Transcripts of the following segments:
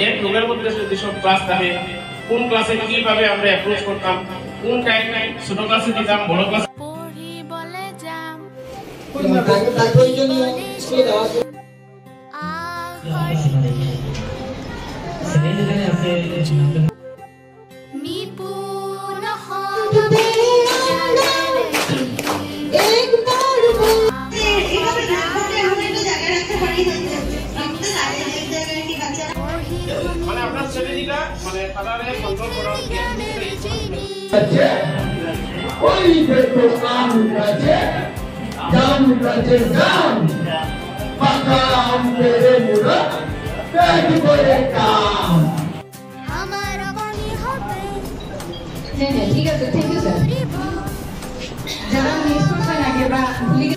এক রুমের মধ্যে যেসব ক্লাস থাকে, কোন ক্লাসে কিভাবে আমরা অ্যাপ্রোচ করতাম, কোন টাইমে ছোট ক্লাসে দিতাম, বড় ক্লাসে মানে আপনার স্ট্র্যাটেজিটা মানে তারারে কন্ট্রোল করার ওই দেখো আম গাছে জাম গাছে জাম পাকা আম পেড়ে মুড়া পেট করে কাম। হ্যাঁ হ্যাঁ ঠিক আছে, থ্যাংক ইউ স্যার। যারা মিস করছেন আগে বা ভুলে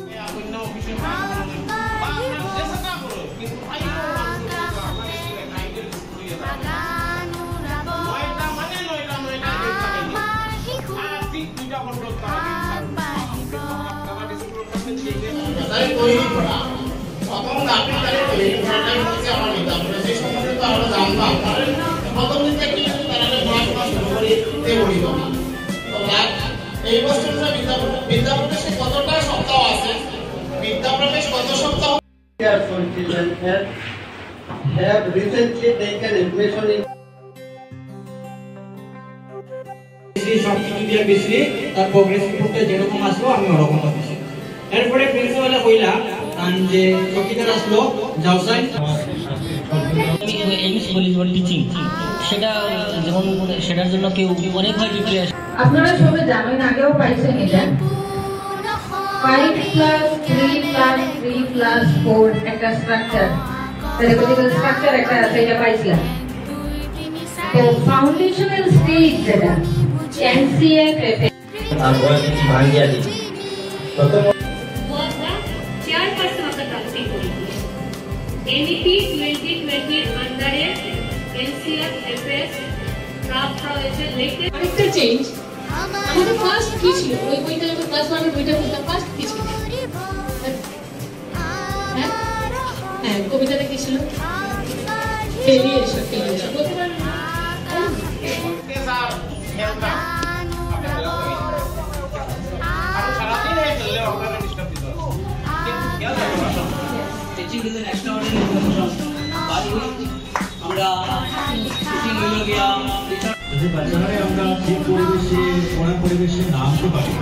have recently taken admission in সবকিছু দিয়ে বেশি তার প্রোগ্রেস রিপোর্টটা যেরকম আসলো আমি ওরকম পাচ্ছি। এরপরে প্রিন্সিপালে কইলা কারণ যে চকিদার আসলো জাউসাইন টিচিং সেটা যেমন সেটার জন্য কেউ অনেকবার রিপ্লাই আসে। আপনারা সবাই জানেন, আগেও পাইছেন এটা 5+3+3+4 একটা স্ট্রাকচার, পেডাগজিক্যাল স্ট্রাকচার একটা আছে, এটা পাইছিলাম। তো ফাউন্ডেশনাল স্টেজ যেটা এনসিএফ আমরা কিছু ভাঙিয়া দিই প্রথম chairperson of the trustee committee NEP 2020 আন্ডারে এনসিএফ এফএস ড্রাফট করা হয়েছে। লেটেস্ট আরেকটা চেঞ্জ, আমাদের ফার্স্ট কি ছিল ওই বইটা, যখন ক্লাস 1 এর বইটা পড়তাম ফার্স্ট কি ছিল? হ্যাঁ কবিতাটা কি ছিল? ফেলিয়েশন। প্রথমবার teaching is an extraordinary information. বাই আমরা টিচিং হইল গিয়া যদি বাচ্চারা আমরা ঠিক পরিবেশে পড়ার পরিবেশে না আসতে পারি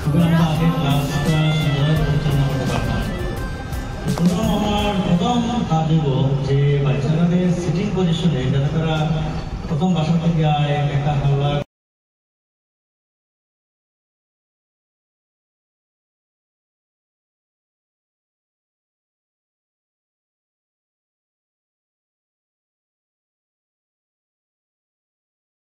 তবে আমরা আগে ক্লাসটা সুন্দরভাবে পরিচালনা করতে পারতাম। আমার প্রথম কাজ হইব যে বাচ্চাদের সিটিং পজিশনে যাতে তারা প্রথম বাসা থেকে একটা হাওয়া